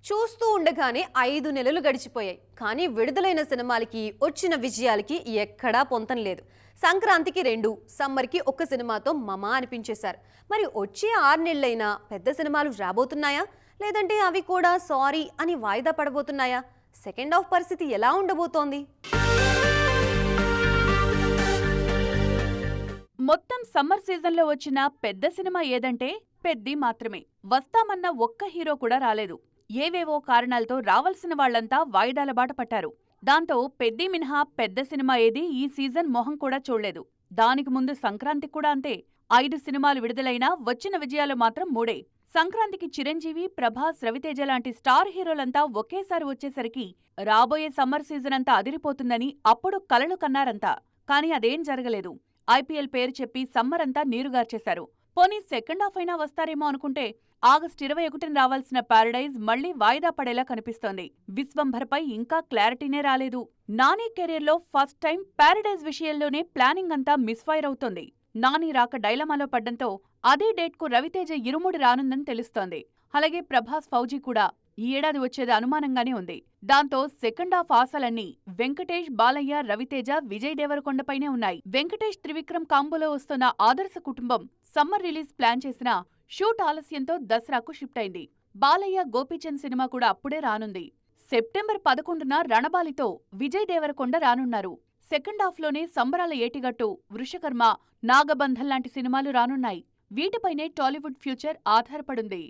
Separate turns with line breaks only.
చూస్తూ ఉండగానే 5 నెలలు గడిచిపోయాయి. కానీ విడుదలైన సినిమాలకి, వచ్చిన విజయాలకి ఎక్కడా పొంతం లేదు. సంక్రాంతికి 2, సమ్మర్‌కి 1 సినిమాతో మమా అనిపించేశారు. మరి వచ్చే 6 నెలలైనా పెద్ద సినిమాలు రాబోతున్నాయా? లేదంటే అవి కూడా సారీ అని వాయిదా పడబోతున్నాయా? సెకండ్ హాఫ్ పరిస్థితి ఎలా ఉండబోతోంది?
మొత్తం సమ్మర్ సీజన్లో వచ్చిన పెద్ద సినిమా ఏదంటే పెద్ది మాత్రమే. వస్తామన్న ఒక్క హీరో కూడా రాలేదు. ఏవేవో కారణాలతో రావాల్సిన వాళ్లంతా వాయిదాల బాట పట్టారు. దాంతో పెద్ది మినహా పెద్ద సినిమా ఏది ఈ సీజన్ మొహం కూడా చూడలేదు. దానికి ముందు సంక్రాంతికి కూడా అంతే. 5 సినిమాలు విడుదలైనా వచ్చిన విజయాలు మాత్రం 3. సంక్రాంతికి చిరంజీవి, ప్రభాస్, రవితేజ లాంటి స్టార్ హీరోలంతా ఒకేసారి వచ్చేసరికి రాబోయే సమ్మర్ సీజన్ అంతా అదిరిపోతుందని అప్పుడు కలలు కన్నారంతా. కానీ అదేం జరగలేదు. ఐపీఎల్ పేరు చెప్పి సమ్మర్ అంతా నీరుగార్చేశారు. పోనీ సెకండ్ హాఫ్ అయినా వస్తారేమో అనుకుంటే ఆగస్టు 21న రావాల్సిన ప్యారడైజ్ మళ్లీ వాయిదా పడేలా కనిపిస్తోంది. విశ్వంభర్పై ఇంకా క్లారిటీనే రాలేదు. నాని కెరీర్లో ఫస్ట్ టైం ప్యారడైజ్ విషయంలోనే ప్లానింగ్ అంతా మిస్ఫైర్ అవుతోంది. నాని రాక డైలమాలో పడ్డంతో అదే డేట్కు రవితేజ ఇరుముడి రానుందని తెలుస్తోంది. అలాగే ప్రభాస్, ఫౌజీ కూడా ఈ ఏడాది వచ్చేది అనుమానంగానే ఉంది. దాంతో సెకండ్ హాఫ్ ఆశలన్నీ వెంకటేష్, బాలయ్య, రవితేజ, విజయ్ దేవరకొండపైనే ఉన్నాయి. వెంకటేష్, త్రివిక్రమ్ కాంబోలో వస్తున్న ఆదర్శ కుటుంబం సమ్మర్ రిలీజ్ ప్లాన్ చేసినా షూట్ ఆలస్యంతో దసరాకు షిఫ్ట్ అయింది. బాలయ్య, గోపీచంద్ సినిమా కూడా అప్పుడే రానుంది. సెప్టెంబర్ 11న రణబాలితో విజయ్ దేవరకొండ రానున్నారు. సెకండ్ హాఫ్లోనే సంబరాల ఏటిగట్టు, వృషకర్మ, నాగబంధన్ లాంటి సినిమాలు రానున్నాయి. వీటిపైనే టాలీవుడ్ ఫ్యూచర్ ఆధారపడుంది.